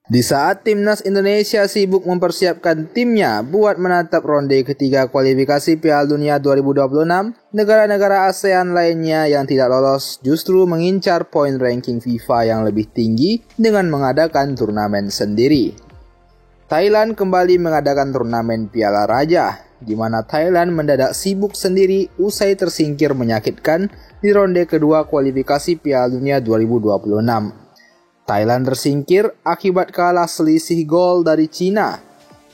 Di saat timnas Indonesia sibuk mempersiapkan timnya buat menatap ronde ketiga kualifikasi Piala Dunia 2026, negara-negara ASEAN lainnya yang tidak lolos justru mengincar poin ranking FIFA yang lebih tinggi dengan mengadakan turnamen sendiri. Thailand kembali mengadakan turnamen Piala Raja, di mana Thailand mendadak sibuk sendiri usai tersingkir menyakitkan di ronde kedua kualifikasi Piala Dunia 2026. Thailand tersingkir akibat kalah selisih gol dari Cina.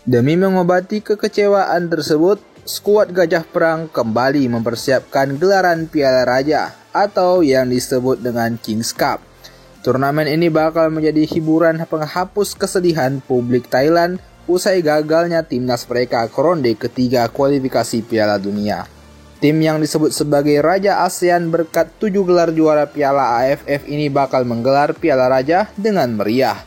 Demi mengobati kekecewaan tersebut, skuad Gajah Perang kembali mempersiapkan gelaran Piala Raja atau yang disebut dengan Kings Cup. Turnamen ini bakal menjadi hiburan penghapus kesedihan publik Thailand usai gagalnya timnas mereka ke ronde ketiga kualifikasi Piala Dunia. Tim yang disebut sebagai Raja ASEAN berkat 7 gelar juara Piala AFF ini bakal menggelar Piala Raja dengan meriah.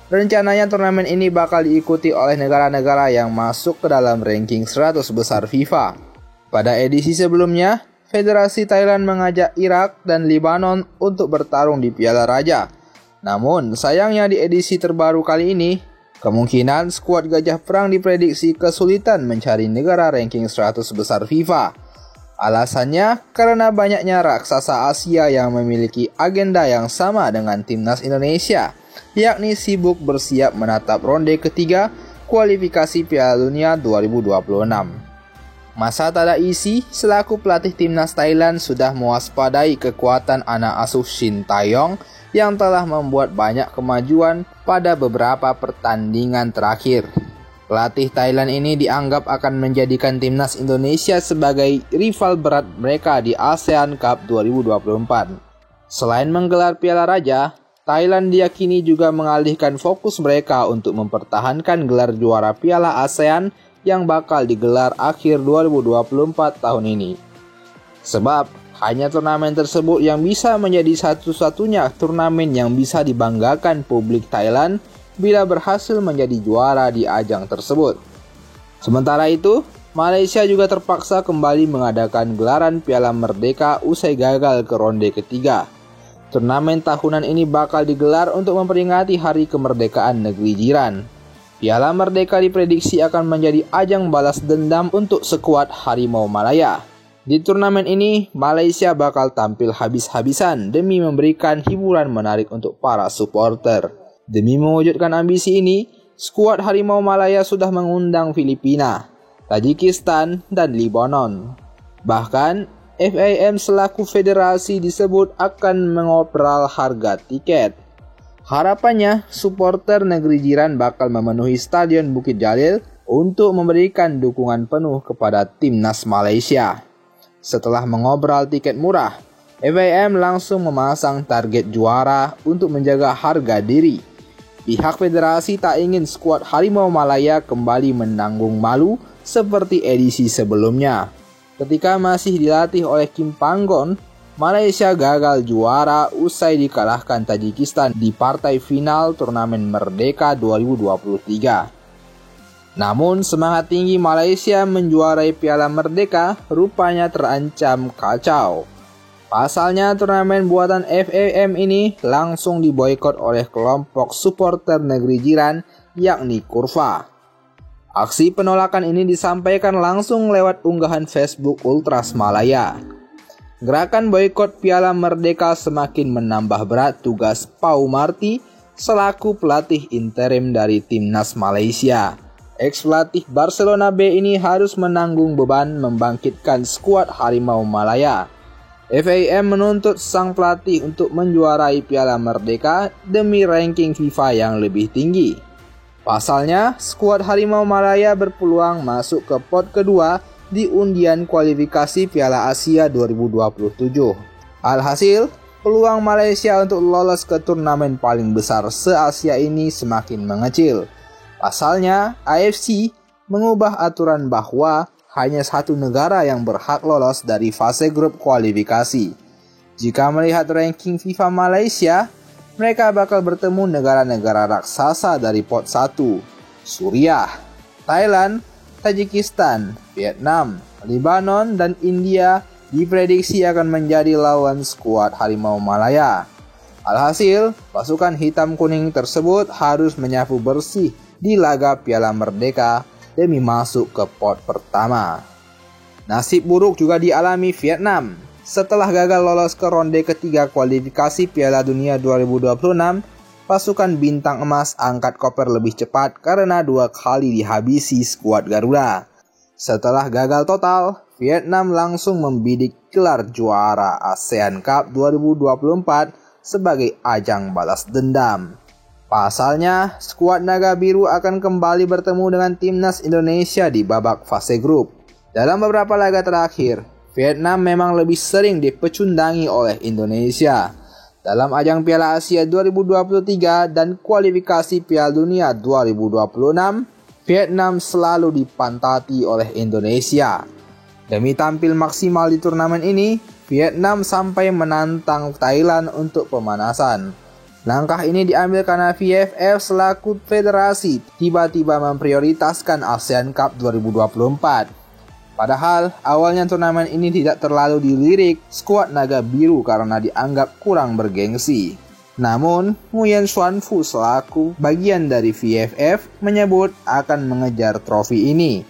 Rencananya turnamen ini bakal diikuti oleh negara-negara yang masuk ke dalam ranking 100 besar FIFA. Pada edisi sebelumnya, Federasi Thailand mengajak Irak dan Lebanon untuk bertarung di Piala Raja. Namun, sayangnya di edisi terbaru kali ini, kemungkinan skuad Gajah Perang diprediksi kesulitan mencari negara ranking 100 besar FIFA. Alasannya karena banyaknya raksasa Asia yang memiliki agenda yang sama dengan timnas Indonesia, yakni sibuk bersiap menatap ronde ketiga kualifikasi Piala Dunia 2026. Masa Tadaisi selaku pelatih timnas Thailand sudah mewaspadai kekuatan anak asuh Shin Tae-yong yang telah membuat banyak kemajuan pada beberapa pertandingan terakhir. Pelatih Thailand ini dianggap akan menjadikan timnas Indonesia sebagai rival berat mereka di ASEAN Cup 2024. Selain menggelar Piala Raja, Thailand diyakini juga mengalihkan fokus mereka untuk mempertahankan gelar juara Piala ASEAN yang bakal digelar akhir 2024 tahun ini. Sebab hanya turnamen tersebut yang bisa menjadi satu-satunya turnamen yang bisa dibanggakan publik Thailand bila berhasil menjadi juara di ajang tersebut. Sementara itu, Malaysia juga terpaksa kembali mengadakan gelaran Piala Merdeka usai gagal ke ronde ketiga. Turnamen tahunan ini bakal digelar untuk memperingati Hari Kemerdekaan negeri jiran. Piala Merdeka diprediksi akan menjadi ajang balas dendam untuk skuad Harimau Malaya. Di turnamen ini, Malaysia bakal tampil habis-habisan demi memberikan hiburan menarik untuk para supporter. Demi mewujudkan ambisi ini, skuad Harimau Malaya sudah mengundang Filipina, Tajikistan, dan Lebanon. Bahkan, FIM selaku federasi disebut akan mengoperasikan harga tiket. Harapannya, supporter negeri jiran bakal memenuhi Stadion Bukit Jalil untuk memberikan dukungan penuh kepada timnas Malaysia. Setelah mengobrol tiket murah, FIM langsung memasang target juara untuk menjaga harga diri. Pihak federasi tak ingin skuad Harimau Malaya kembali menanggung malu seperti edisi sebelumnya. Ketika masih dilatih oleh Kim Panggon, Malaysia gagal juara usai dikalahkan Tajikistan di partai final turnamen Merdeka 2023. Namun semangat tinggi Malaysia menjuarai Piala Merdeka rupanya terancam kacau. Pasalnya turnamen buatan FIM ini langsung diboikot oleh kelompok supporter negeri jiran yakni Kurva. Aksi penolakan ini disampaikan langsung lewat unggahan Facebook Ultras Malaya. Gerakan boikot Piala Merdeka semakin menambah berat tugas Pau Marty selaku pelatih interim dari timnas Malaysia. Ex-pelatih Barcelona B ini harus menanggung beban membangkitkan skuad Harimau Malaya. FIM menuntut sang pelatih untuk menjuarai Piala Merdeka demi ranking FIFA yang lebih tinggi. Pasalnya, skuad Harimau Malaya berpeluang masuk ke pot kedua di undian kualifikasi Piala Asia 2027. Alhasil, peluang Malaysia untuk lolos ke turnamen paling besar se-Asia ini semakin mengecil. Pasalnya, AFC mengubah aturan bahwa hanya satu negara yang berhak lolos dari fase grup kualifikasi. Jika melihat ranking FIFA Malaysia, mereka bakal bertemu negara-negara raksasa dari pot 1, Suriah, Thailand, Tajikistan, Vietnam, Lebanon, dan India diprediksi akan menjadi lawan skuad Harimau Malaya. Alhasil, pasukan hitam kuning tersebut harus menyapu bersih di laga Piala Merdeka demi masuk ke pot pertama. Nasib buruk juga dialami Vietnam. Setelah gagal lolos ke ronde ketiga kualifikasi Piala Dunia 2026, pasukan bintang emas angkat koper lebih cepat karena 2 kali dihabisi skuad Garuda. Setelah gagal total, Vietnam langsung membidik gelar juara ASEAN Cup 2024 sebagai ajang balas dendam. Pasalnya, skuad Naga Biru akan kembali bertemu dengan timnas Indonesia di babak fase grup. Dalam beberapa laga terakhir, Vietnam memang lebih sering dipecundangi oleh Indonesia. Dalam ajang Piala Asia 2023 dan kualifikasi Piala Dunia 2026, Vietnam selalu dipantati oleh Indonesia. Demi tampil maksimal di turnamen ini, Vietnam sampai menantang Thailand untuk pemanasan. Langkah ini diambil karena VFF selaku federasi tiba-tiba memprioritaskan ASEAN Cup 2024. Padahal awalnya turnamen ini tidak terlalu dilirik skuad Naga Biru karena dianggap kurang bergengsi. Namun, Nguyen Xuan Phu selaku bagian dari VFF menyebut akan mengejar trofi ini.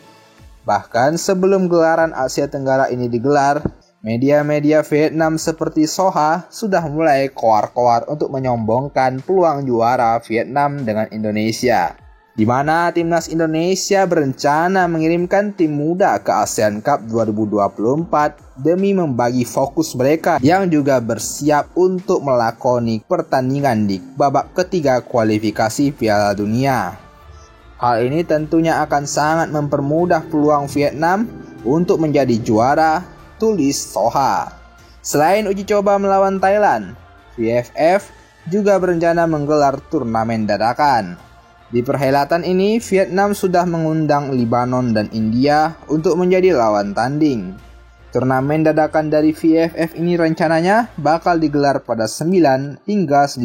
Bahkan sebelum gelaran Asia Tenggara ini digelar, media-media Vietnam seperti Soha sudah mulai koar-koar untuk menyombongkan peluang juara Vietnam dengan Indonesia, di mana timnas Indonesia berencana mengirimkan tim muda ke ASEAN Cup 2024 demi membagi fokus mereka yang juga bersiap untuk melakoni pertandingan di babak ketiga kualifikasi Piala Dunia. Hal ini tentunya akan sangat mempermudah peluang Vietnam untuk menjadi juara, tulis Soha. Selain uji coba melawan Thailand, VFF juga berencana menggelar turnamen dadakan. Di perhelatan ini, Vietnam sudah mengundang Lebanon dan India untuk menjadi lawan tanding. Turnamen dadakan dari VFF ini rencananya bakal digelar pada 9 hingga 15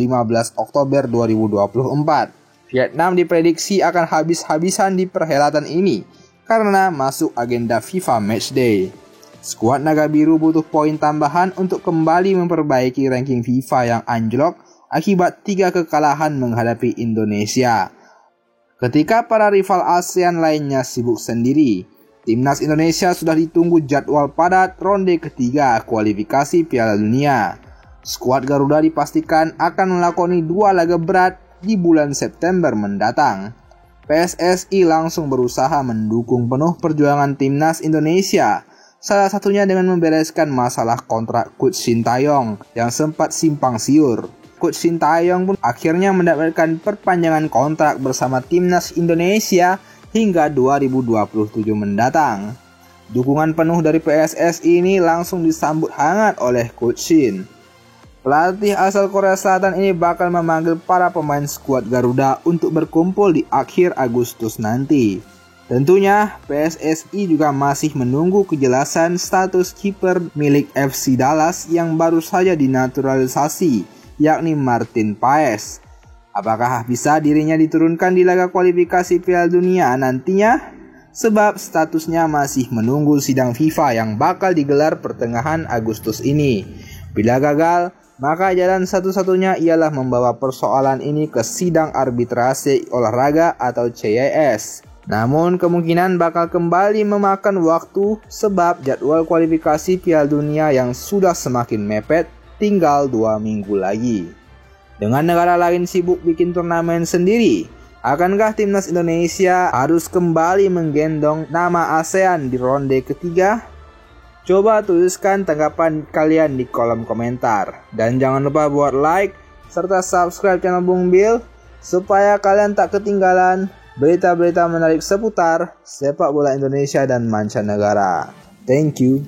Oktober 2024. Vietnam diprediksi akan habis-habisan di perhelatan ini karena masuk agenda FIFA Matchday. Skuad Naga Biru butuh poin tambahan untuk kembali memperbaiki ranking FIFA yang anjlok akibat 3 kekalahan menghadapi Indonesia. Ketika para rival ASEAN lainnya sibuk sendiri, timnas Indonesia sudah ditunggu jadwal padat ronde ketiga kualifikasi Piala Dunia. Skuad Garuda dipastikan akan melakoni 2 laga berat di bulan September mendatang. PSSI langsung berusaha mendukung penuh perjuangan timnas Indonesia, salah satunya dengan membereskan masalah kontrak Coach Sintayong yang sempat simpang siur. Coach Sintayong pun akhirnya mendapatkan perpanjangan kontrak bersama timnas Indonesia hingga 2027 mendatang. Dukungan penuh dari PSSI ini langsung disambut hangat oleh Coach Shin. Pelatih asal Korea Selatan ini bakal memanggil para pemain skuad Garuda untuk berkumpul di akhir Agustus nanti. Tentunya PSSI juga masih menunggu kejelasan status kiper milik FC Dallas yang baru saja dinaturalisasi, yakni Martin Paes. Apakah bisa dirinya diturunkan di laga kualifikasi Piala Dunia nantinya? Sebab statusnya masih menunggu sidang FIFA yang bakal digelar pertengahan Agustus ini. Bila gagal, maka jalan satu-satunya ialah membawa persoalan ini ke sidang arbitrase olahraga atau CIS. Namun kemungkinan bakal kembali memakan waktu sebab jadwal kualifikasi Piala Dunia yang sudah semakin mepet tinggal 2 minggu lagi. Dengan negara lain sibuk bikin turnamen sendiri, akankah timnas Indonesia harus kembali menggendong nama ASEAN di ronde ketiga? Coba tuliskan tanggapan kalian di kolom komentar. Dan jangan lupa buat like serta subscribe channel Bung Bill supaya kalian tak ketinggalan berita-berita menarik seputar sepak bola Indonesia dan mancanegara. Thank you.